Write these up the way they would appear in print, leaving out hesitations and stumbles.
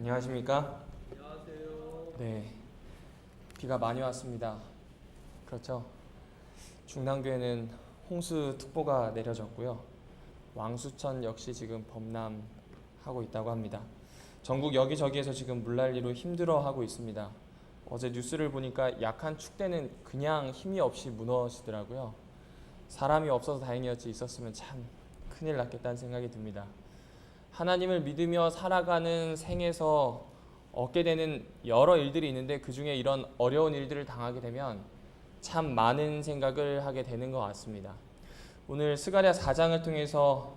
안녕하십니까? 안녕하세요. 네, 비가 많이 왔습니다. 그렇죠? 중랑교에는 홍수특보가 내려졌고요. 왕수천 역시 지금 범람하고 있다고 합니다. 전국 여기저기에서 지금 물난리로 힘들어하고 있습니다. 어제 뉴스를 보니까 약한 축대는 그냥 힘이 없이 무너지더라고요. 사람이 없어서 다행이었지, 있었으면 참 큰일 났겠다는 생각이 듭니다. 하나님을 믿으며 살아가는 생에서 얻게 되는 여러 일들이 있는데, 그 중에 이런 어려운 일들을 당하게 되면 참 많은 생각을 하게 되는 것 같습니다. 오늘 스가랴 4장을 통해서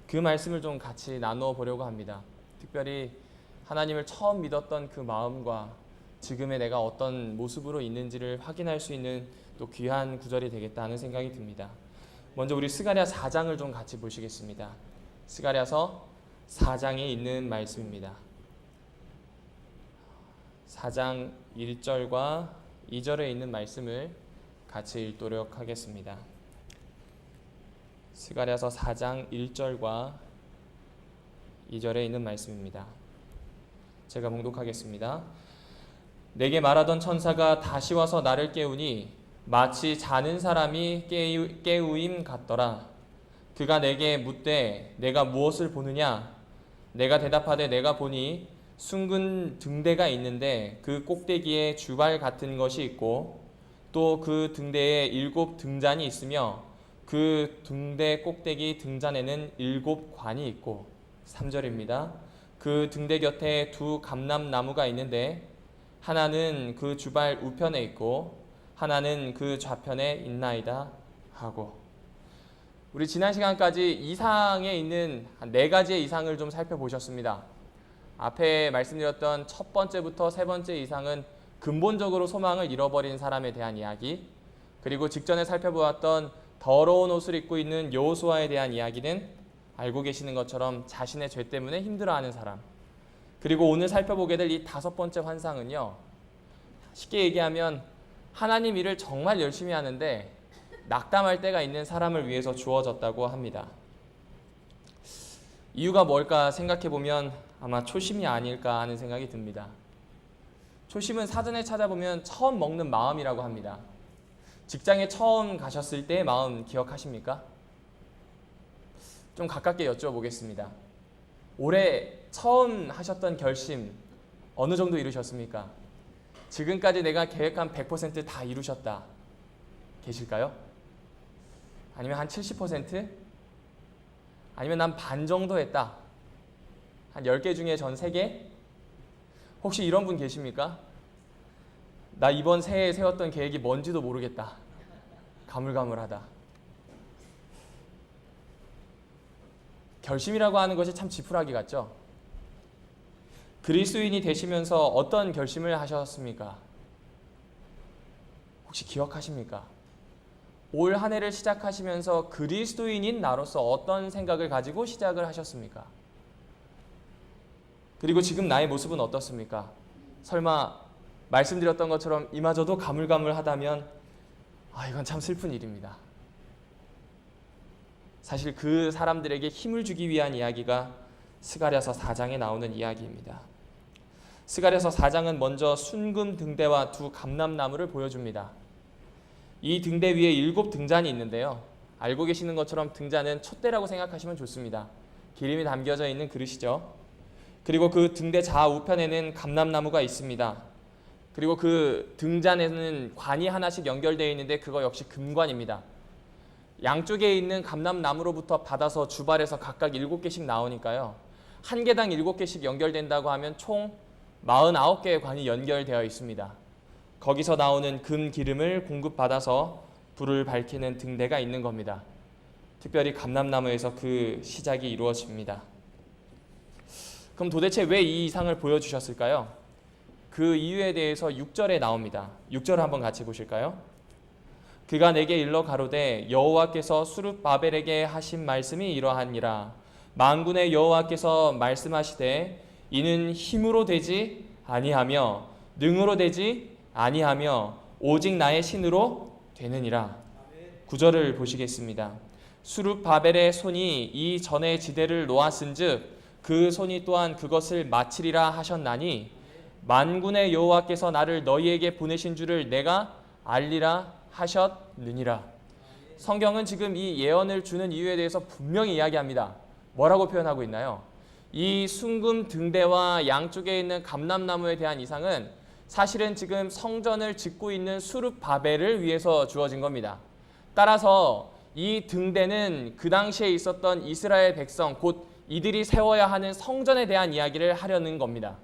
그 말씀을 좀 같이 나누어 보려고 합니다. 특별히 하나님을 처음 믿었던 그 마음과 지금의 내가 어떤 모습으로 있는지를 확인할 수 있는 또 귀한 구절이 되겠다는 생각이 듭니다. 먼저 우리 스가랴 4장을 좀 같이 보시겠습니다. 스가랴서 4장에 있는 말씀입니다. 4장 1절과 2절에 있는 말씀을 같이 읽도록 하겠습니다. 스가랴서 4장 1절과 2절에 있는 말씀입니다. 제가 봉독하겠습니다. 내게 말하던 천사가 다시 와서 나를 깨우니 마치 자는 사람이 깨우임 같더라. 그가 내게 묻되 내가 무엇을 보느냐? 내가 대답하되 내가 보니 숭근 등대가 있는데 그 꼭대기에 주발 같은 것이 있고 또 그 등대에 7 등잔이 있으며 그 등대 꼭대기 등잔에는 7 관이 있고, 3절입니다. 그 등대 곁에 2 감람나무가 있는데 하나는 그 주발 우편에 있고 하나는 그 좌편에 있나이다 하고. 우리 지난 시간까지 이상에 있는 한 4가지의 이상을 좀 살펴보셨습니다. 앞에 말씀드렸던 첫 번째부터 세 번째 이상은 근본적으로 소망을 잃어버린 사람에 대한 이야기, 그리고 직전에 살펴보았던 더러운 옷을 입고 있는 여호수아에 대한 이야기는 알고 계시는 것처럼 자신의 죄 때문에 힘들어하는 사람, 그리고 오늘 살펴보게 될 이 5번째 환상은요, 쉽게 얘기하면 하나님 일을 정말 열심히 하는데 낙담할 때가 있는 사람을 위해서 주어졌다고 합니다. 이유가 뭘까 생각해보면 아마 초심이 아닐까 하는 생각이 듭니다. 초심은 사전에 찾아보면 처음 먹는 마음이라고 합니다. 직장에 처음 가셨을 때의 마음 기억하십니까? 좀 가깝게 여쭤보겠습니다. 올해 처음 하셨던 결심 어느 정도 이루셨습니까? 지금까지 내가 계획한 100% 다 이루셨다 계실까요? 아니면 한 70%? 아니면 난 반 정도 했다. 한 10개 중에 전 3개? 혹시 이런 분 계십니까? 나 이번 새해에 세웠던 계획이 뭔지도 모르겠다. 가물가물하다. 결심이라고 하는 것이 참 지푸라기 같죠? 그리스도인이 되시면서 어떤 결심을 하셨습니까? 혹시 기억하십니까? 올 한 해를 시작하시면서 그리스도인인 나로서 어떤 생각을 가지고 시작을 하셨습니까? 그리고 지금 나의 모습은 어떻습니까? 설마 말씀드렸던 것처럼 이마저도 가물가물하다면 이건 참 슬픈 일입니다. 사실 그 사람들에게 힘을 주기 위한 이야기가 스가랴서 4장에 나오는 이야기입니다. 스가랴서 4장은 먼저 순금 등대와 2 감람나무를 보여줍니다. 이 등대 위에 7 등잔이 있는데요, 알고 계시는 것처럼 등잔은 촛대라고 생각하시면 좋습니다. 기름이 담겨져 있는 그릇이죠. 그리고 그 등대 좌우편에는 감람나무가 있습니다. 그리고 그 등잔에는 관이 하나씩 연결되어 있는데 그거 역시 금관입니다. 양쪽에 있는 감람나무로부터 받아서 주발에서 각각 7개씩 나오니까요, 한 개당 7개씩 연결된다고 하면 총 49개의 관이 연결되어 있습니다. 거기서 나오는 금 기름을 공급받아서 불을 밝히는 등대가 있는 겁니다. 특별히 감람나무에서 그 시작이 이루어집니다. 그럼 도대체 왜 이 이상을 보여주셨을까요? 그 이유에 대해서 6절에 나옵니다. 6절 한번 같이 보실까요? 그가 내게 일러 가로되 여호와께서 수룹바벨에게 하신 말씀이 이러하니라. 만군의 여호와께서 말씀하시되 이는 힘으로 되지 아니하며 능으로 되지 아니하며 오직 나의 신으로 되느니라. 9절을 보시겠습니다. 수룹바벨의 손이 이 전의 지대를 놓았은즉 그 손이 또한 그것을 마치리라 하셨나니 만군의 여호와께서 나를 너희에게 보내신 줄을 내가 알리라 하셨느니라. 성경은 지금 이 예언을 주는 이유에 대해서 분명히 이야기합니다. 뭐라고 표현하고 있나요? 이 숭금 등대와 양쪽에 있는 감람나무에 대한 이상은 사실은 지금 성전을 짓고 있는 수룹바벨을 위해서 주어진 겁니다. 따라서 이 등대는 그 당시에 있었던 이스라엘 백성, 곧 이들이 세워야 하는 성전에 대한 이야기를 하려는 겁니다.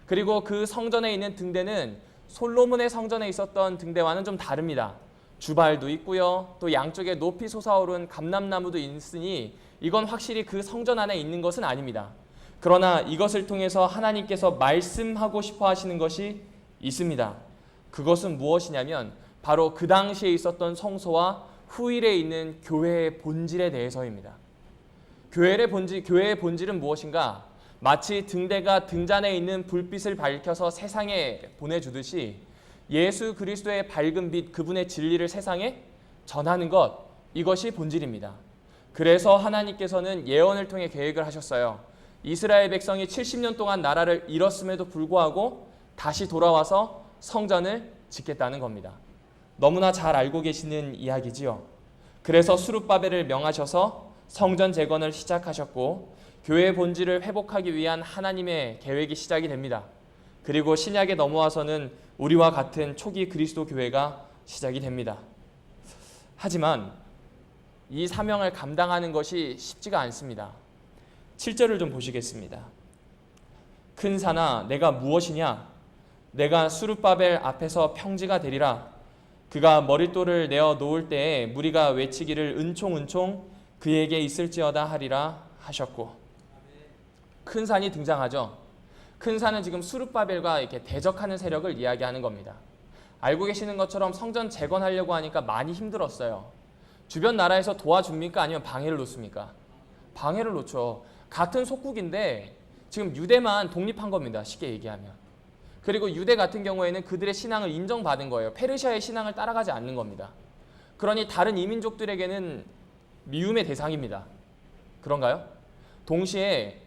그리고 그 성전에 있는 등대는 솔로몬의 성전에 있었던 등대와는 좀 다릅니다. 주발도 있고요. 또 양쪽에 높이 솟아오른 감람나무도 있으니 이건 확실히 그 성전 안에 있는 것은 아닙니다. 그러나 이것을 통해서 하나님께서 말씀하고 싶어 하시는 것이 있습니다. 그것은 무엇이냐면 바로 그 당시에 있었던 성소와 후일에 있는 교회의 본질에 대해서입니다. 교회의 본질은 무엇인가? 마치 등대가 등잔에 있는 불빛을 밝혀서 세상에 보내주듯이 예수 그리스도의 밝은 빛, 그분의 진리를 세상에 전하는 것, 이것이 본질입니다. 그래서 하나님께서는 예언을 통해 계획을 하셨어요. 이스라엘 백성이 70년 동안 나라를 잃었음에도 불구하고 다시 돌아와서 성전을 짓겠다는 겁니다. 너무나 잘 알고 계시는 이야기지요. 그래서 수룹바벨을 명하셔서 성전 재건을 시작하셨고 교회의 본질을 회복하기 위한 하나님의 계획이 시작이 됩니다. 그리고 신약에 넘어와서는 우리와 같은 초기 그리스도 교회가 시작이 됩니다. 하지만 이 사명을 감당하는 것이 쉽지가 않습니다. 7절을 좀 보시겠습니다. 큰 산아 내가 무엇이냐? 내가 수룹바벨 앞에서 평지가 되리라. 그가 머릿돌을 내어 놓을 때에 무리가 외치기를 은총은총 그에게 있을지어다 하리라 하셨고. 큰 산이 등장하죠. 큰 산은 지금 수룹바벨과 이렇게 대적하는 세력을 이야기하는 겁니다. 알고 계시는 것처럼 성전 재건하려고 하니까 많이 힘들었어요. 주변 나라에서 도와줍니까? 아니면 방해를 놓습니까? 방해를 놓죠. 같은 속국인데 지금 유대만 독립한 겁니다. 쉽게 얘기하면. 그리고 유대 같은 경우에는 그들의 신앙을 인정받은 거예요. 페르시아의 신앙을 따라가지 않는 겁니다. 그러니 다른 이민족들에게는 미움의 대상입니다. 그런가요? 동시에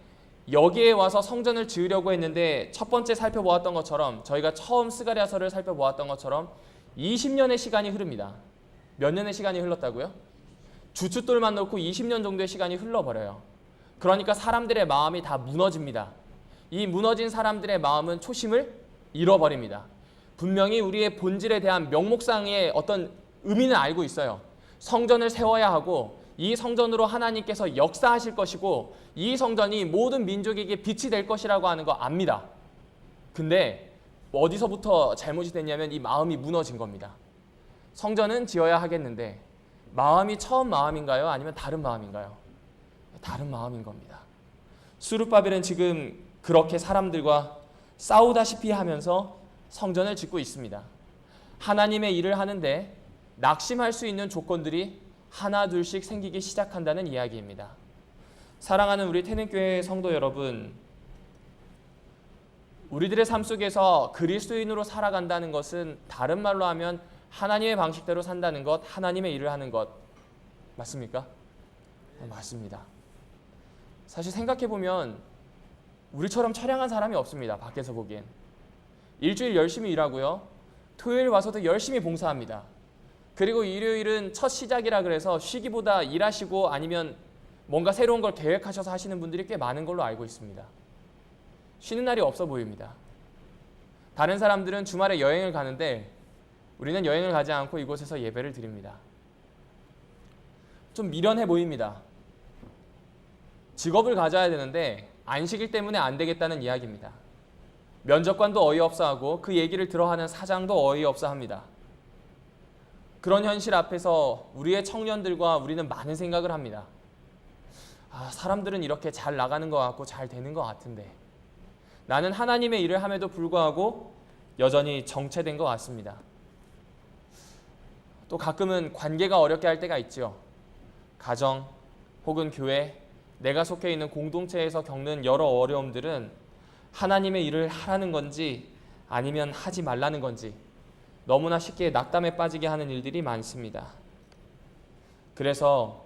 여기에 와서 성전을 지으려고 했는데 첫 번째 살펴보았던 것처럼 저희가 처음 스가랴서를 살펴보았던 것처럼 20년의 시간이 흐릅니다. 몇 년의 시간이 흘렀다고요? 주춧돌만 놓고 20년 정도의 시간이 흘러버려요. 그러니까 사람들의 마음이 다 무너집니다. 이 무너진 사람들의 마음은 초심을 잃어버립니다. 분명히 우리의 본질에 대한 명목상의 어떤 의미는 알고 있어요. 성전을 세워야 하고 이 성전으로 하나님께서 역사하실 것이고 이 성전이 모든 민족에게 빛이 될 것이라고 하는 거 압니다. 근데 어디서부터 잘못이 됐냐면 이 마음이 무너진 겁니다. 성전은 지어야 하겠는데 마음이 처음 마음인가요? 아니면 다른 마음인가요? 다른 마음인 겁니다. 수룹바벨은 지금 그렇게 사람들과 싸우다시피 하면서 성전을 짓고 있습니다. 하나님의 일을 하는데 낙심할 수 있는 조건들이 하나 둘씩 생기기 시작한다는 이야기입니다. 사랑하는 우리 태능교회 성도 여러분, 우리들의 삶 속에서 그리스도인으로 살아간다는 것은 다른 말로 하면 하나님의 방식대로 산다는 것, 하나님의 일을 하는 것 맞습니까? 맞습니다. 사실 생각해보면 우리처럼 처량한 사람이 없습니다. 밖에서 보기엔. 일주일 열심히 일하고요. 토요일 와서도 열심히 봉사합니다. 그리고 일요일은 첫 시작이라 그래서 쉬기보다 일하시고 아니면 뭔가 새로운 걸 계획하셔서 하시는 분들이 꽤 많은 걸로 알고 있습니다. 쉬는 날이 없어 보입니다. 다른 사람들은 주말에 여행을 가는데 우리는 여행을 가지 않고 이곳에서 예배를 드립니다. 좀 미련해 보입니다. 직업을 가져야 되는데 안식일 때문에 안 되겠다는 이야기입니다. 면접관도 어이없어 하고 그 얘기를 들어하는 사장도 어이없어 합니다. 그런 현실 앞에서 우리의 청년들과 우리는 많은 생각을 합니다. 사람들은 이렇게 잘 나가는 것 같고 잘 되는 것 같은데 나는 하나님의 일을 함에도 불구하고 여전히 정체된 것 같습니다. 또 가끔은 관계가 어렵게 할 때가 있죠. 가정 혹은 교회, 내가 속해 있는 공동체에서 겪는 여러 어려움들은 하나님의 일을 하라는 건지 아니면 하지 말라는 건지 너무나 쉽게 낙담에 빠지게 하는 일들이 많습니다. 그래서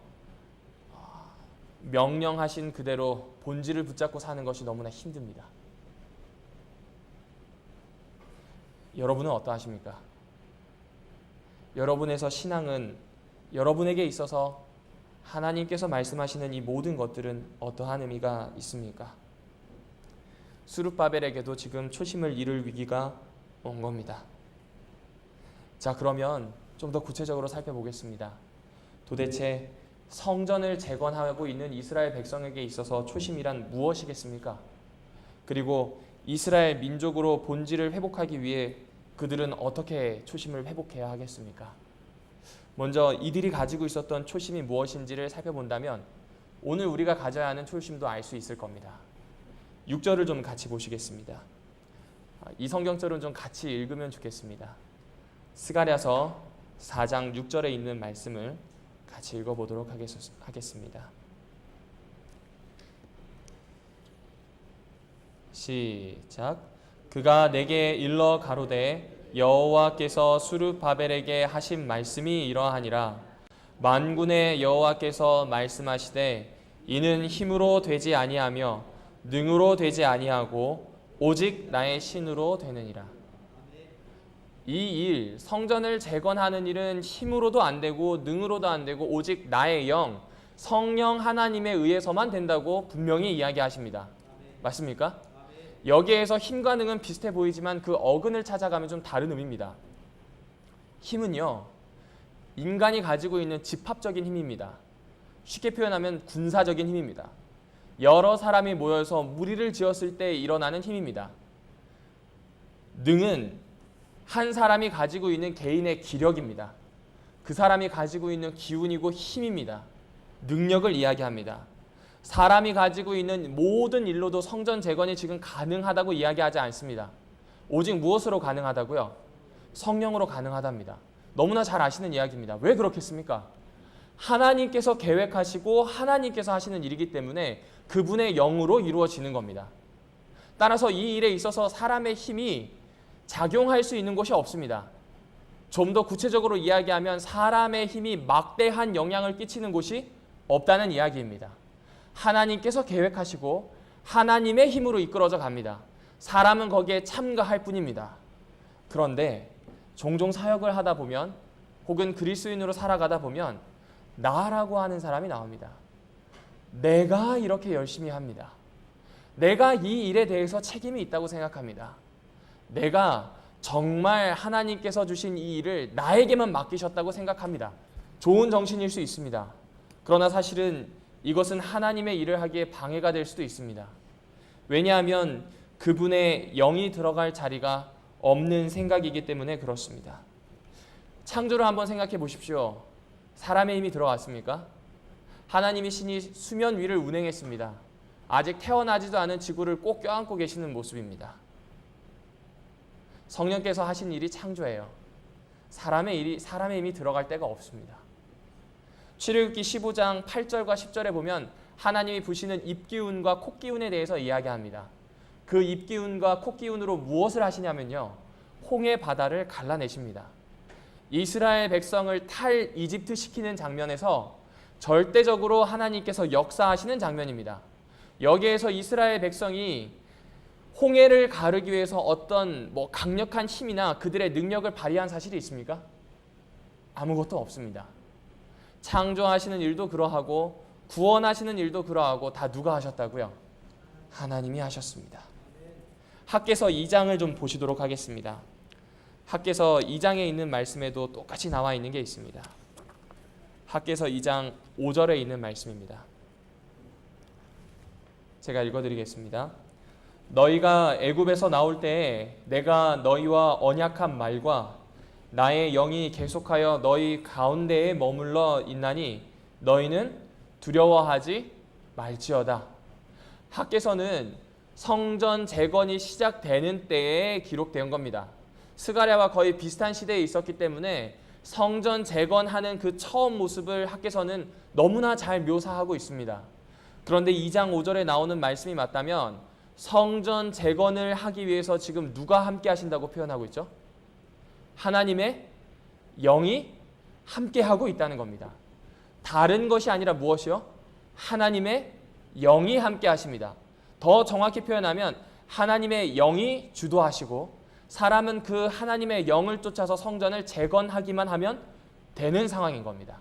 명령하신 그대로 본질을 붙잡고 사는 것이 너무나 힘듭니다. 여러분은 어떠하십니까? 여러분에서 신앙은 여러분에게 있어서 하나님께서 말씀하시는 이 모든 것들은 어떠한 의미가 있습니까? 스룹바벨에게도 지금 초심을 잃을 위기가 온 겁니다. 자, 그러면 좀 더 구체적으로 살펴보겠습니다. 도대체 성전을 재건하고 있는 이스라엘 백성에게 있어서 초심이란 무엇이겠습니까? 그리고 이스라엘 민족으로 본질을 회복하기 위해 그들은 어떻게 초심을 회복해야 하겠습니까? 먼저 이들이 가지고 있었던 초심이 무엇인지를 살펴본다면 오늘 우리가 가져야 하는 초심도 알 수 있을 겁니다. 6절을 좀 같이 보시겠습니다. 이 성경절은 좀 같이 읽으면 좋겠습니다. 스가랴서 4장 6절에 있는 말씀을 같이 읽어보도록 하겠습니다. 시작. 그가 내게 일러 가로되 여호와께서 스룹바벨에게 하신 말씀이 이러하니라. 만군의 여호와께서 말씀하시되 이는 힘으로 되지 아니하며 능으로 되지 아니하고 오직 나의 신으로 되느니라. 이 일, 성전을 재건하는 일은 힘으로도 안 되고 능으로도 안 되고 오직 나의 영, 성령 하나님에 의해서만 된다고 분명히 이야기하십니다. 맞습니까? 여기에서 힘과 능은 비슷해 보이지만 그 어근을 찾아가면 좀 다른 의미입니다. 힘은요, 인간이 가지고 있는 집합적인 힘입니다. 쉽게 표현하면 군사적인 힘입니다. 여러 사람이 모여서 무리를 지었을 때 일어나는 힘입니다. 능은 한 사람이 가지고 있는 개인의 기력입니다. 그 사람이 가지고 있는 기운이고 힘입니다. 능력을 이야기합니다. 사람이 가지고 있는 모든 일로도 성전 재건이 지금 가능하다고 이야기하지 않습니다. 오직 무엇으로 가능하다고요? 성령으로 가능하답니다. 너무나 잘 아시는 이야기입니다. 왜 그렇겠습니까? 하나님께서 계획하시고 하나님께서 하시는 일이기 때문에 그분의 영으로 이루어지는 겁니다. 따라서 이 일에 있어서 사람의 힘이 작용할 수 있는 곳이 없습니다. 좀 더 구체적으로 이야기하면 사람의 힘이 막대한 영향을 끼치는 곳이 없다는 이야기입니다. 하나님께서 계획하시고 하나님의 힘으로 이끌어져 갑니다. 사람은 거기에 참가할 뿐입니다. 그런데 종종 사역을 하다 보면 혹은 그리스도인으로 살아가다 보면 나라고 하는 사람이 나옵니다. 내가 이렇게 열심히 합니다. 내가 이 일에 대해서 책임이 있다고 생각합니다. 내가 정말 하나님께서 주신 이 일을 나에게만 맡기셨다고 생각합니다. 좋은 정신일 수 있습니다. 그러나 사실은 이것은 하나님의 일을 하기에 방해가 될 수도 있습니다. 왜냐하면 그분의 영이 들어갈 자리가 없는 생각이기 때문에 그렇습니다. 창조를 한번 생각해 보십시오. 사람의 힘이 들어갔습니까? 하나님이 신이 수면 위를 운행했습니다. 아직 태어나지도 않은 지구를 꼭 껴안고 계시는 모습입니다. 성령께서 하신 일이 창조예요. 사람의 힘이 들어갈 데가 없습니다. 출애굽기 15장 8절과 10절에 보면 하나님이 부시는 입기운과 콧기운에 대해서 이야기합니다. 그 입기운과 콧기운으로 무엇을 하시냐면요, 홍해 바다를 갈라내십니다. 이스라엘 백성을 탈 이집트 시키는 장면에서 절대적으로 하나님께서 역사하시는 장면입니다. 여기에서 이스라엘 백성이 홍해를 가르기 위해서 어떤 강력한 힘이나 그들의 능력을 발휘한 사실이 있습니까? 아무것도 없습니다. 창조하시는 일도 그러하고 구원하시는 일도 그러하고 다 누가 하셨다고요? 하나님이 하셨습니다. 학개서 2장을 좀 보시도록 하겠습니다. 학개서 2장에 있는 말씀에도 똑같이 나와 있는 게 있습니다. 학개서 2장 5절에 있는 말씀입니다. 제가 읽어드리겠습니다. 너희가 애굽에서 나올 때에 내가 너희와 언약한 말과 나의 영이 계속하여 너희 가운데에 머물러 있나니 너희는 두려워하지 말지어다. 학개서는 성전 재건이 시작되는 때에 기록된 겁니다. 스가랴와 거의 비슷한 시대에 있었기 때문에 성전 재건하는 그 처음 모습을 학개서는 너무나 잘 묘사하고 있습니다. 그런데 2장 5절에 나오는 말씀이 맞다면 성전 재건을 하기 위해서 지금 누가 함께 하신다고 표현하고 있죠? 하나님의 영이 함께 하고 있다는 겁니다. 다른 것이 아니라 무엇이요? 하나님의 영이 함께 하십니다. 더 정확히 표현하면 하나님의 영이 주도하시고 사람은 그 하나님의 영을 쫓아서 성전을 재건하기만 하면 되는 상황인 겁니다.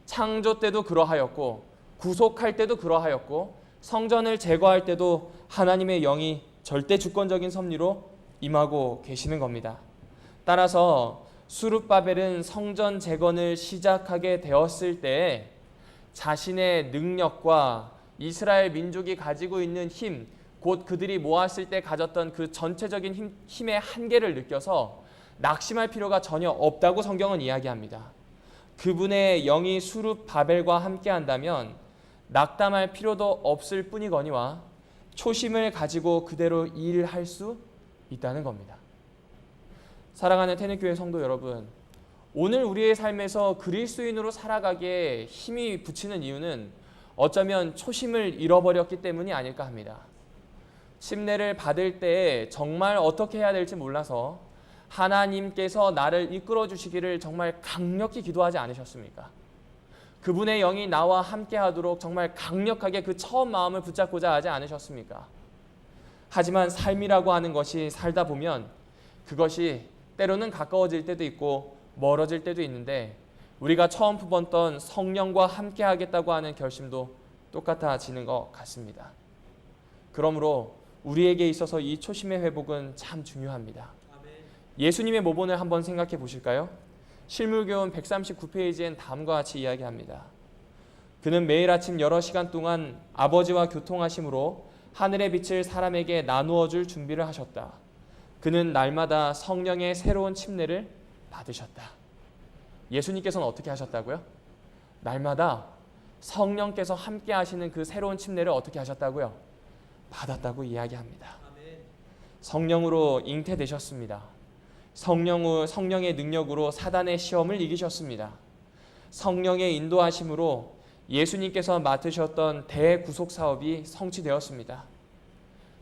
창조 때도 그러하였고 구속할 때도 그러하였고 성전을 제거할 때도 하나님의 영이 절대 주권적인 섭리로 임하고 계시는 겁니다. 따라서 수룹바벨은 성전 재건을 시작하게 되었을 때 자신의 능력과 이스라엘 민족이 가지고 있는 힘, 곧 그들이 모았을 때 가졌던 그 전체적인 힘의 한계를 느껴서 낙심할 필요가 전혀 없다고 성경은 이야기합니다. 그분의 영이 수룹바벨과 함께 한다면 낙담할 필요도 없을 뿐이거니와 초심을 가지고 그대로 일할 수 있다는 겁니다. 사랑하는 태능교회 성도 여러분, 오늘 우리의 삶에서 그리스도인으로 살아가기에 힘이 붙이는 이유는 어쩌면 초심을 잃어버렸기 때문이 아닐까 합니다. 침례를 받을 때 정말 어떻게 해야 될지 몰라서 하나님께서 나를 이끌어 주시기를 정말 강력히 기도하지 않으셨습니까? 그분의 영이 나와 함께 하도록 정말 강력하게 그 처음 마음을 붙잡고자 하지 않으셨습니까? 하지만 삶이라고 하는 것이 살다 보면 그것이 때로는 가까워질 때도 있고 멀어질 때도 있는데 우리가 처음 품었던 성령과 함께 하겠다고 하는 결심도 똑같아지는 것 같습니다. 그러므로 우리에게 있어서 이 초심의 회복은 참 중요합니다. 예수님의 모본을 한번 생각해 보실까요? 실물교훈 139페이지엔 다음과 같이 이야기합니다. 그는 매일 아침 여러 시간 동안 아버지와 교통하심으로 하늘의 빛을 사람에게 나누어 줄 준비를 하셨다. 그는 날마다 성령의 새로운 침례를 받으셨다. 예수님께서는 어떻게 하셨다고요? 날마다 성령께서 함께 하시는 그 새로운 침례를 어떻게 하셨다고요? 받았다고 이야기합니다. 성령으로 잉태되셨습니다. 성령의 능력으로 사단의 시험을 이기셨습니다. 성령의 인도하심으로 예수님께서 맡으셨던 대구속 사업이 성취되었습니다.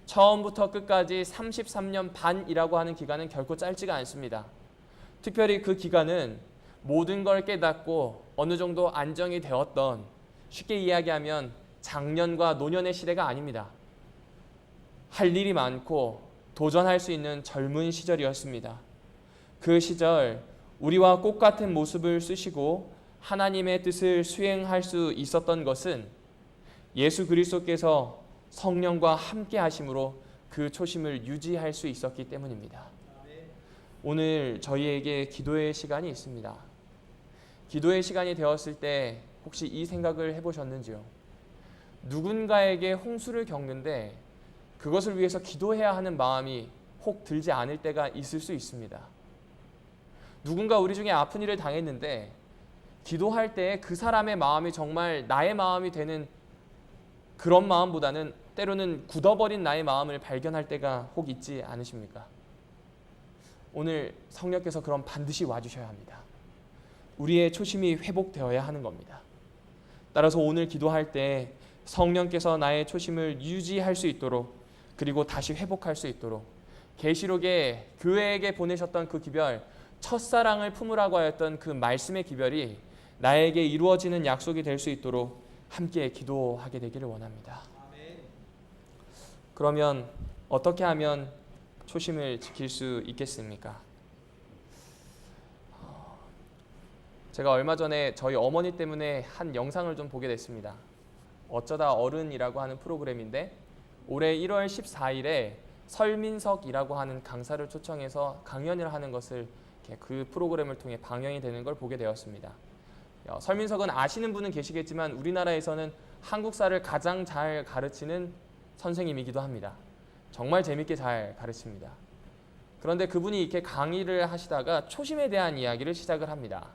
처음부터 끝까지 33년 반이라고 하는 기간은 결코 짧지가 않습니다. 특별히 그 기간은 모든 걸 깨닫고 어느 정도 안정이 되었던, 쉽게 이야기하면 장년과 노년의 시대가 아닙니다. 할 일이 많고 도전할 수 있는 젊은 시절이었습니다. 그 시절 우리와 꽃 같은 모습을 쓰시고 하나님의 뜻을 수행할 수 있었던 것은 예수 그리스도께서 성령과 함께 하심으로 그 초심을 유지할 수 있었기 때문입니다. 오늘 저희에게 기도의 시간이 있습니다. 기도의 시간이 되었을 때 혹시 이 생각을 해보셨는지요? 누군가에게 홍수를 겪는데 그것을 위해서 기도해야 하는 마음이 혹 들지 않을 때가 있을 수 있습니다. 누군가 우리 중에 아픈 일을 당했는데 기도할 때 그 사람의 마음이 정말 나의 마음이 되는 그런 마음보다는 때로는 굳어버린 나의 마음을 발견할 때가 혹 있지 않으십니까? 오늘 성령께서 그럼 반드시 와주셔야 합니다. 우리의 초심이 회복되어야 하는 겁니다. 따라서 오늘 기도할 때 성령께서 나의 초심을 유지할 수 있도록, 그리고 다시 회복할 수 있도록 계시록에 교회에게 보내셨던 그 기별, 첫사랑을 품으라고 하였던 그 말씀의 기별이 나에게 이루어지는 약속이 될 수 있도록 함께 기도하게 되기를 원합니다. 그러면 어떻게 하면 초심을 지킬 수 있겠습니까? 제가 얼마 전에 저희 어머니 때문에 한 영상을 좀 보게 됐습니다. 어쩌다 어른이라고 하는 프로그램인데 올해 1월 14일에 설민석이라고 하는 강사를 초청해서 강연을 하는 것을 그 프로그램을 통해 방영이 되는 걸 보게 되었습니다. 설민석은 아시는 분은 계시겠지만 우리나라에서는 한국사를 가장 잘 가르치는 선생님이기도 합니다. 정말 재밌게 잘 가르칩니다. 그런데 그분이 이렇게 강의를 하시다가 초심에 대한 이야기를 시작을 합니다.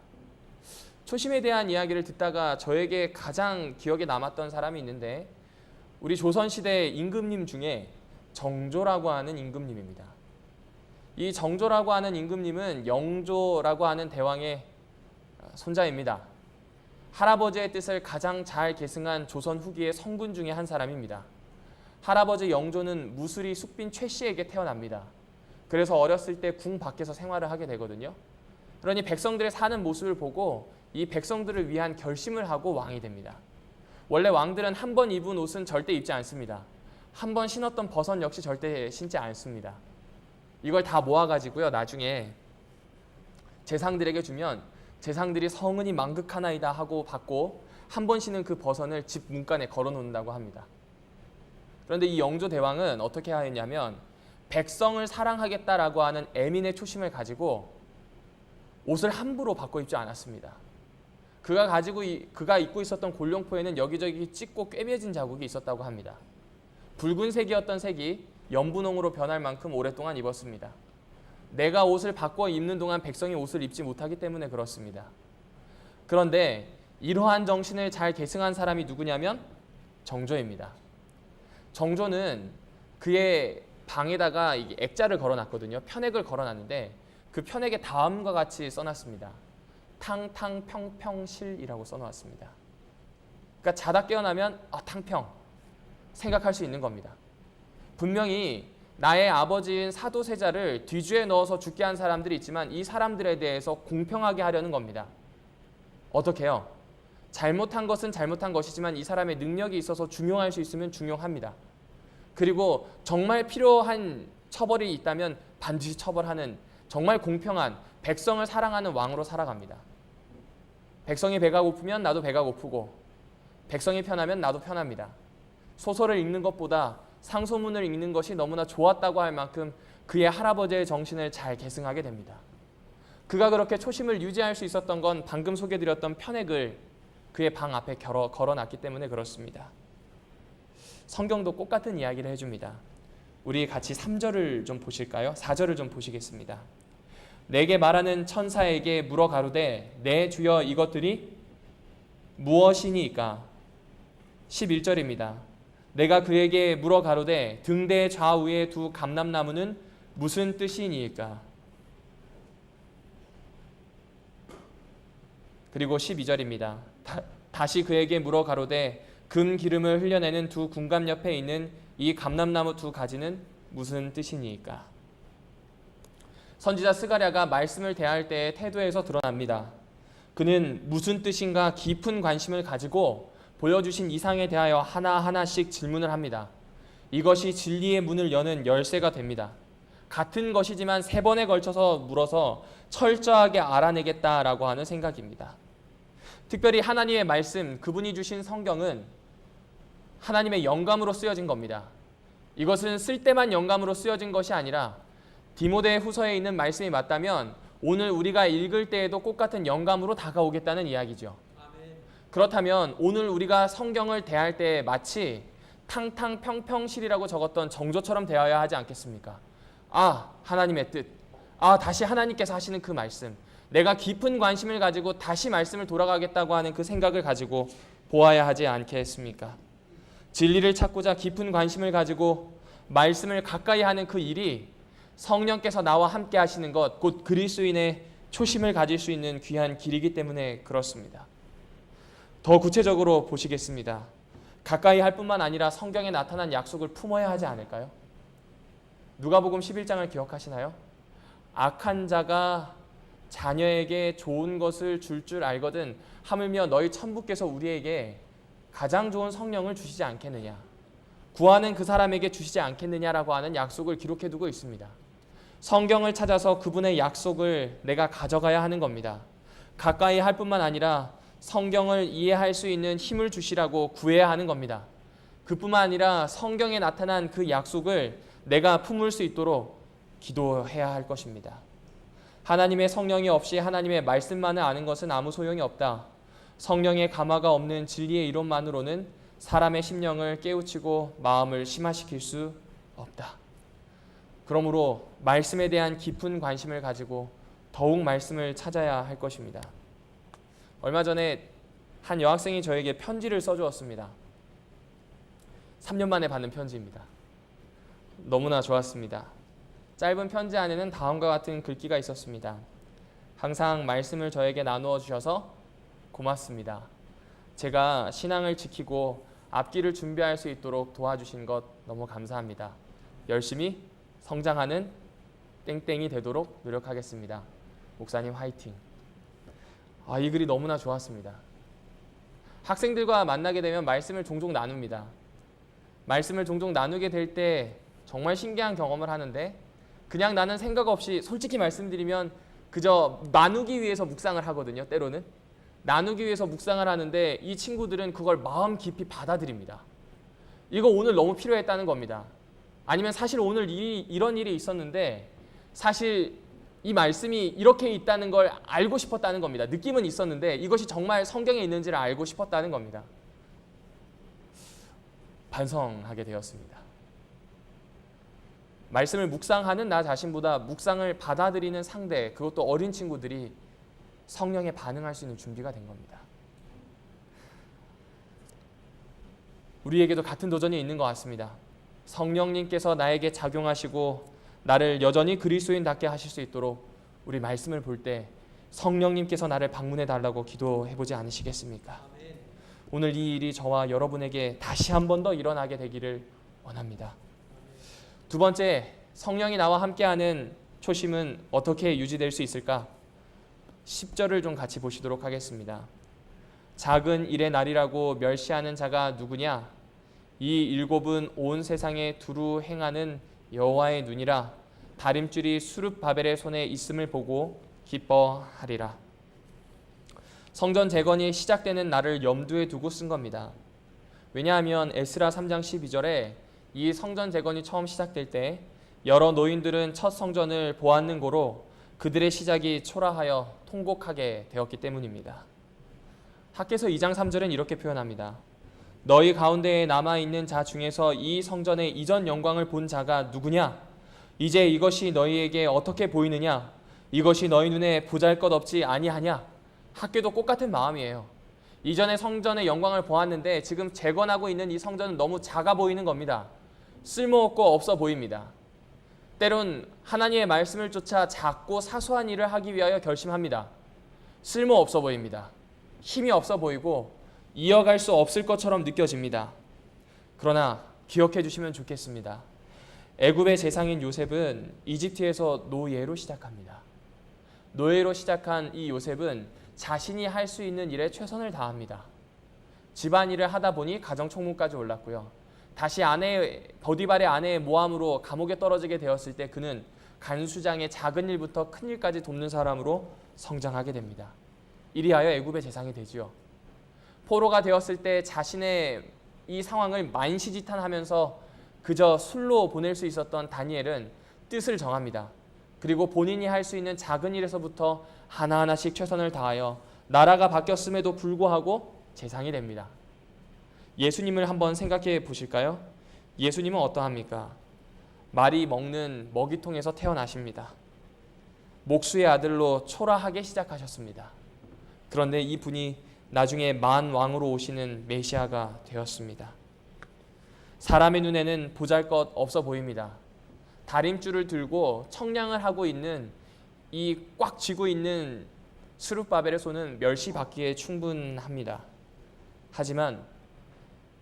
초심에 대한 이야기를 듣다가 저에게 가장 기억에 남았던 사람이 있는데 우리 조선시대 임금님 중에 정조라고 하는 임금님입니다. 이 정조라고 하는 임금님은 영조라고 하는 대왕의 손자입니다. 할아버지의 뜻을 가장 잘 계승한 조선 후기의 성군 중에 한 사람입니다. 할아버지 영조는 무술이 숙빈 최 씨에게 태어납니다. 그래서 어렸을 때 궁 밖에서 생활을 하게 되거든요. 그러니 백성들의 사는 모습을 보고 이 백성들을 위한 결심을 하고 왕이 됩니다. 원래 왕들은 한 번 입은 옷은 절대 입지 않습니다. 한 번 신었던 버선 역시 절대 신지 않습니다. 이걸 다 모아가지고요, 나중에 재상들에게 주면 재상들이 성은이 망극하나이다 하고 받고 한 번 신은 그 버선을 집 문간에 걸어놓는다고 합니다. 그런데 이 영조 대왕은 어떻게 하였냐면 백성을 사랑하겠다라고 하는 애민의 초심을 가지고 옷을 함부로 바꿔 입지 않았습니다. 그가 입고 있었던 골룡포에는 여기저기 찢고 꿰매진 자국이 있었다고 합니다. 붉은색이었던 색이 연분홍으로 변할 만큼 오랫동안 입었습니다. 내가 옷을 바꿔 입는 동안 백성이 옷을 입지 못하기 때문에 그렇습니다. 그런데 이러한 정신을 잘 계승한 사람이 누구냐면 정조입니다. 정조는 그의 방에다가 액자를 걸어놨거든요. 편액을 걸어놨는데 그 편액에 다음과 같이 써놨습니다. 탕탕평평실이라고 써놓았습니다. 그러니까 자다 깨어나면 탕평 생각할 수 있는 겁니다. 분명히 나의 아버지인 사도세자를 뒤주에 넣어서 죽게 한 사람들이 있지만 이 사람들에 대해서 공평하게 하려는 겁니다. 어떻게 해요? 잘못한 것은 잘못한 것이지만 이 사람의 능력이 있어서 중용할 수 있으면 중용합니다. 그리고 정말 필요한 처벌이 있다면 반드시 처벌하는 정말 공평한 백성을 사랑하는 왕으로 살아갑니다. 백성이 배가 고프면 나도 배가 고프고 백성이 편하면 나도 편합니다. 소설을 읽는 것보다 상소문을 읽는 것이 너무나 좋았다고 할 만큼 그의 할아버지의 정신을 잘 계승하게 됩니다. 그가 그렇게 초심을 유지할 수 있었던 건 방금 소개드렸던 편액을 그의 방 앞에 걸어놨기 때문에 그렇습니다. 성경도 똑같은 이야기를 해줍니다. 우리 같이 3절을 좀 보실까요? 4절을 좀 보시겠습니다. 내게 말하는 천사에게 물어 가로되 내 주여 이것들이 무엇이니까? 11절입니다. 내가 그에게 물어 가로되 등대 좌우에 두 감람나무는 무슨 뜻이니까? 그리고 12절입니다. 다시 그에게 물어 가로되 금 기름을 흘려내는 두 군감 옆에 있는 이 감람나무 두 가지는 무슨 뜻이니까? 선지자 스가랴가 말씀을 대할 때의 태도에서 드러납니다. 그는 무슨 뜻인가 깊은 관심을 가지고 보여주신 이상에 대하여 하나하나씩 질문을 합니다. 이것이 진리의 문을 여는 열쇠가 됩니다. 같은 것이지만 3번에 걸쳐서 물어서 철저하게 알아내겠다라고 하는 생각입니다. 특별히 하나님의 말씀, 그분이 주신 성경은 하나님의 영감으로 쓰여진 겁니다. 이것은 쓸 때만 영감으로 쓰여진 것이 아니라 디모데 후서에 있는 말씀이 맞다면 오늘 우리가 읽을 때에도 똑같은 영감으로 다가오겠다는 이야기죠. 그렇다면 오늘 우리가 성경을 대할 때 마치 탕탕평평실이라고 적었던 정조처럼 대하여야 하지 않겠습니까? 하나님의 뜻. 다시 하나님께서 하시는 그 말씀. 내가 깊은 관심을 가지고 다시 말씀을 돌아가겠다고 하는 그 생각을 가지고 보아야 하지 않겠습니까? 진리를 찾고자 깊은 관심을 가지고 말씀을 가까이 하는 그 일이 성령께서 나와 함께 하시는 것, 곧 그리스도인의 초심을 가질 수 있는 귀한 길이기 때문에 그렇습니다. 더 구체적으로 보시겠습니다. 가까이 할 뿐만 아니라 성경에 나타난 약속을 품어야 하지 않을까요? 누가복음 11장을 기억하시나요? 악한 자가 자녀에게 좋은 것을 줄 알거든 하물며 너희 천부께서 우리에게 가장 좋은 성령을 주시지 않겠느냐, 구하는 그 사람에게 주시지 않겠느냐라고 하는 약속을 기록해두고 있습니다. 성경을 찾아서 그분의 약속을 내가 가져가야 하는 겁니다. 가까이 할 뿐만 아니라 성경을 이해할 수 있는 힘을 주시라고 구해야 하는 겁니다. 그뿐만 아니라 성경에 나타난 그 약속을 내가 품을 수 있도록 기도해야 할 것입니다. 하나님의 성령이 없이 하나님의 말씀만을 아는 것은 아무 소용이 없다. 성령의 감화가 없는 진리의 이론만으로는 사람의 심령을 깨우치고 마음을 심화시킬 수 없다. 그러므로 말씀에 대한 깊은 관심을 가지고 더욱 말씀을 찾아야 할 것입니다. 얼마 전에 한 여학생이 저에게 편지를 써주었습니다. 3년 만에 받는 편지입니다. 너무나 좋았습니다. 짧은 편지 안에는 다음과 같은 글귀가 있었습니다. 항상 말씀을 저에게 나누어 주셔서 고맙습니다. 제가 신앙을 지키고 앞길을 준비할 수 있도록 도와주신 것 너무 감사합니다. 열심히 성장하는 땡땡이 되도록 노력하겠습니다. 목사님 화이팅. 이 글이 너무나 좋았습니다. 학생들과 만나게 되면 말씀을 종종 나눕니다. 말씀을 종종 나누게 될 때 정말 신기한 경험을 하는데, 그냥 나는 생각 없이, 솔직히 말씀드리면 그저 나누기 위해서 묵상을 하거든요. 때로는 나누기 위해서 묵상을 하는데 이 친구들은 그걸 마음 깊이 받아들입니다. 이거 오늘 너무 필요했다는 겁니다. 아니면 사실 오늘 이런 일이 있었는데 사실 이 말씀이 이렇게 있다는 걸 알고 싶었다는 겁니다. 느낌은 있었는데 이것이 정말 성경에 있는지를 알고 싶었다는 겁니다. 반성하게 되었습니다. 말씀을 묵상하는 나 자신보다 묵상을 받아들이는 상대, 그것도 어린 친구들이 성령에 반응할 수 있는 준비가 된 겁니다. 우리에게도 같은 도전이 있는 것 같습니다. 성령님께서 나에게 작용하시고 나를 여전히 그리스도인답게 하실 수 있도록 우리 말씀을 볼 때 성령님께서 나를 방문해 달라고 기도해 보지 않으시겠습니까? 오늘 이 일이 저와 여러분에게 다시 한 번 더 일어나게 되기를 원합니다. 두 번째, 성령이 나와 함께하는 초심은 어떻게 유지될 수 있을까? 10절을 좀 같이 보시도록 하겠습니다. 작은 일의 날이라고 멸시하는 자가 누구냐? 이 일곱은 온 세상에 두루 행하는 여호와의 눈이라. 다림줄이 수룹바벨의 손에 있음을 보고 기뻐하리라. 성전 재건이 시작되는 날을 염두에 두고 쓴 겁니다. 왜냐하면 에스라 3장 12절에 이 성전 재건이 처음 시작될 때 여러 노인들은 첫 성전을 보았는 고로 그들의 시작이 초라하여 통곡하게 되었기 때문입니다. 학개서 2장 3절은 이렇게 표현합니다. 너희 가운데에 남아있는 자 중에서 이 성전의 이전 영광을 본 자가 누구냐? 이제 이것이 너희에게 어떻게 보이느냐? 이것이 너희 눈에 보잘것없지 아니하냐? 학교도 똑같은 마음이에요. 이전에 성전의 영광을 보았는데 지금 재건하고 있는 이 성전은 너무 작아 보이는 겁니다. 쓸모없고 없어 보입니다. 때론 하나님의 말씀을 쫓아 작고 사소한 일을 하기 위하여 결심합니다. 쓸모없어 보입니다. 힘이 없어 보이고 이어갈 수 없을 것처럼 느껴집니다. 그러나 기억해 주시면 좋겠습니다. 애굽의 재상인 요셉은 이집트에서 노예로 시작합니다. 노예로 시작한 이 요셉은 자신이 할 수 있는 일에 최선을 다합니다. 집안일을 하다 보니 가정총무까지 올랐고요. 다시 버디발의 아내의 모함으로 감옥에 떨어지게 되었을 때 그는 간수장의 작은 일부터 큰 일까지 돕는 사람으로 성장하게 됩니다. 이리하여 애굽의 재상이 되지요. 포로가 되었을 때 자신의 이 상황을 만시지탄하면서 그저 술로 보낼 수 있었던 다니엘은 뜻을 정합니다. 그리고 본인이 할 수 있는 작은 일에서부터 하나하나씩 최선을 다하여 나라가 바뀌었음에도 불구하고 재상이 됩니다. 예수님을 한번 생각해 보실까요? 예수님은 어떠합니까? 말이 먹는 먹이통에서 태어나십니다. 목수의 아들로 초라하게 시작하셨습니다. 그런데 이분이 나중에 만왕으로 오시는 메시아가 되었습니다. 사람의 눈에는 보잘것 없어 보입니다. 다림줄을 들고 청량을 하고 있는 이 꽉 쥐고 있는 스룹바벨의 손은 멸시받기에 충분합니다. 하지만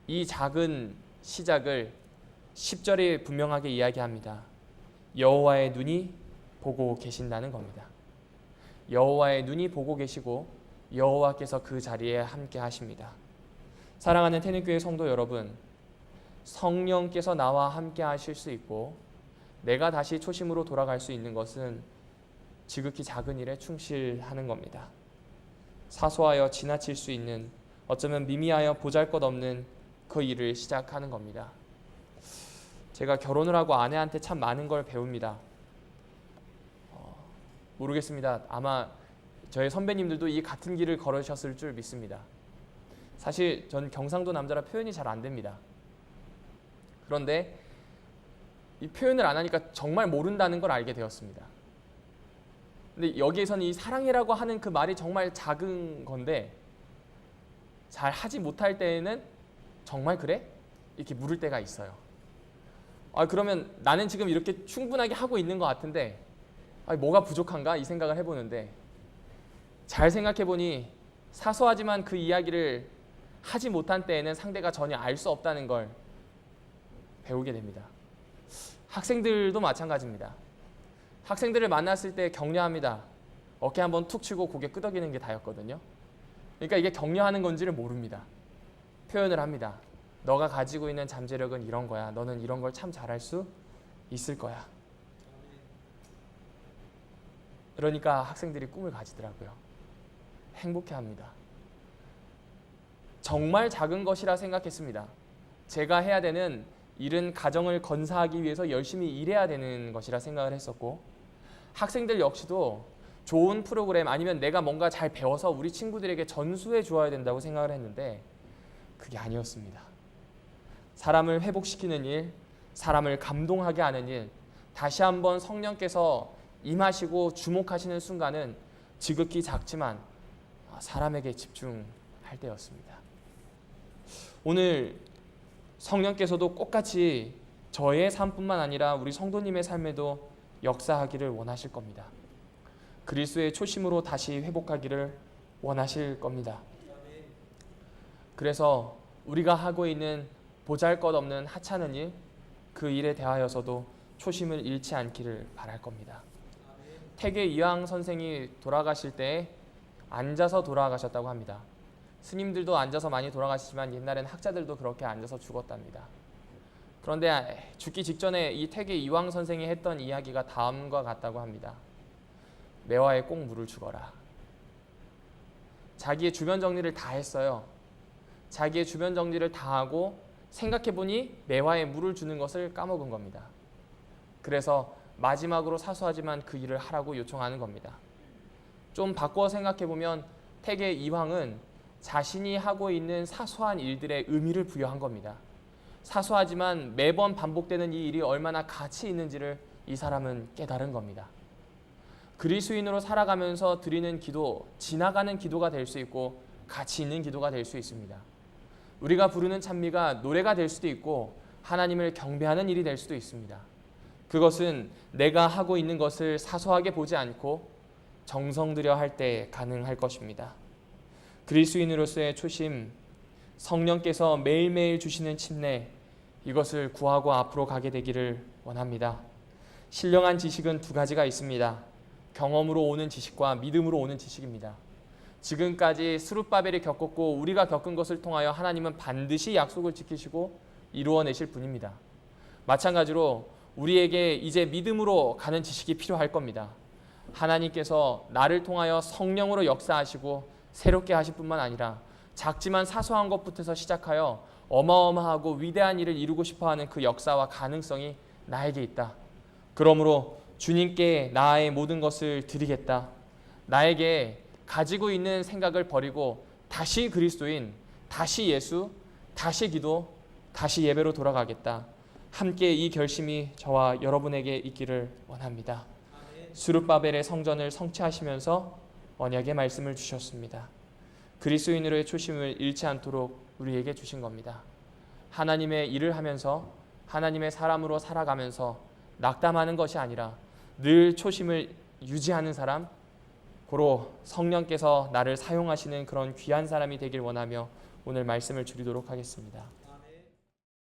이 작은 시작을 10절에 분명하게 이야기합니다. 여호와의 눈이 보고 계신다는 겁니다. 여호와의 눈이 보고 계시고 여호와께서 그 자리에 함께 하십니다. 사랑하는 태능교회 성도 여러분, 성령께서 나와 함께 하실 수 있고 내가 다시 초심으로 돌아갈 수 있는 것은 지극히 작은 일에 충실하는 겁니다. 사소하여 지나칠 수 있는, 어쩌면 미미하여 보잘것없는 그 일을 시작하는 겁니다. 제가 결혼을 하고 아내한테 참 많은 걸 배웁니다. 모르겠습니다. 아마 저희 선배님들도 이 같은 길을 걸으셨을 줄 믿습니다. 사실 전 경상도 남자라 표현이 잘 안 됩니다. 그런데 이 표현을 안 하니까 정말 모른다는 걸 알게 되었습니다. 근데 여기에서는 이 사랑해라고 하는 그 말이 정말 작은 건데 잘 하지 못할 때에는 정말 그래? 이렇게 물을 때가 있어요. 그러면 나는 지금 이렇게 충분하게 하고 있는 것 같은데 뭐가 부족한가? 이 생각을 해보는데 잘 생각해보니 사소하지만 그 이야기를 하지 못한 때에는 상대가 전혀 알 수 없다는 걸 배우게 됩니다. 학생들도 마찬가지입니다. 학생들을 만났을 때 격려합니다. 어깨 한번 툭 치고 고개 끄덕이는 게 다였거든요. 그러니까 이게 격려하는 건지를 모릅니다. 표현을 합니다. 너가 가지고 있는 잠재력은 이런 거야. 너는 이런 걸 참 잘할 수 있을 거야. 그러니까 학생들이 꿈을 가지더라고요. 행복해합니다. 정말 작은 것이라 생각했습니다. 제가 해야 되는 일은 가정을 건사하기 위해서 열심히 일해야 되는 것이라 생각을 했었고, 학생들 역시도 좋은 프로그램 아니면 내가 뭔가 잘 배워서 우리 친구들에게 전수해 주어야 된다고 생각을 했는데 그게 아니었습니다. 사람을 회복시키는 일, 사람을 감동하게 하는 일, 다시 한번 성령께서 임하시고 주목하시는 순간은 지극히 작지만 사람에게 집중할 때였습니다. 오늘 성령께서도 똑같이 저의 삶뿐만 아니라 우리 성도님의 삶에도 역사하기를 원하실 겁니다. 그리스도의 초심으로 다시 회복하기를 원하실 겁니다. 그래서 우리가 하고 있는 보잘것없는 하찮은 일, 그 일에 대하여서도 초심을 잃지 않기를 바랄 겁니다. 태계 이황 선생이 돌아가실 때 앉아서 돌아가셨다고 합니다. 스님들도 앉아서 많이 돌아가시지만 옛날엔 학자들도 그렇게 앉아서 죽었답니다. 그런데 죽기 직전에 이 태계 이황 선생이 했던 이야기가 다음과 같다고 합니다. 매화에 꼭 물을 주거라. 자기의 주변 정리를 다 했어요. 자기의 주변 정리를 다 하고 생각해보니 매화에 물을 주는 것을 까먹은 겁니다. 그래서 마지막으로 사소하지만 그 일을 하라고 요청하는 겁니다. 좀 바꿔 생각해보면 태계 이황은 자신이 하고 있는 사소한 일들의 의미를 부여한 겁니다. 사소하지만 매번 반복되는 이 일이 얼마나 가치 있는지를 이 사람은 깨달은 겁니다. 그리스도인으로 살아가면서 드리는 기도, 지나가는 기도가 될 수 있고 가치 있는 기도가 될 수 있습니다. 우리가 부르는 찬미가 노래가 될 수도 있고 하나님을 경배하는 일이 될 수도 있습니다. 그것은 내가 하고 있는 것을 사소하게 보지 않고 정성 들여 할 때 가능할 것입니다. 그리스도인으로서의 초심, 성령께서 매일매일 주시는 침례, 이것을 구하고 앞으로 가게 되기를 원합니다. 신령한 지식은 두 가지가 있습니다. 경험으로 오는 지식과 믿음으로 오는 지식입니다. 지금까지 스룹바벨이 겪었고 우리가 겪은 것을 통하여 하나님은 반드시 약속을 지키시고 이루어내실 분입니다. 마찬가지로 우리에게 이제 믿음으로 가는 지식이 필요할 겁니다. 하나님께서 나를 통하여 성령으로 역사하시고 새롭게 하실 뿐만 아니라 작지만 사소한 것부터 시작하여 어마어마하고 위대한 일을 이루고 싶어하는 그 역사와 가능성이 나에게 있다. 그러므로 주님께 나의 모든 것을 드리겠다. 나에게 가지고 있는 생각을 버리고 다시 그리스도인, 다시 예수, 다시 기도, 다시 예배로 돌아가겠다. 함께 이 결심이 저와 여러분에게 있기를 원합니다. 스룹바벨의 성전을 성취하시면서 언약의 말씀을 주셨습니다. 그리스도인으로의 초심을 잃지 않도록 우리에게 주신 겁니다. 하나님의 일을 하면서 하나님의 사람으로 살아가면서 낙담하는 것이 아니라 늘 초심을 유지하는 사람, 고로 성령께서 나를 사용하시는 그런 귀한 사람이 되길 원하며 오늘 말씀을 줄이도록 하겠습니다.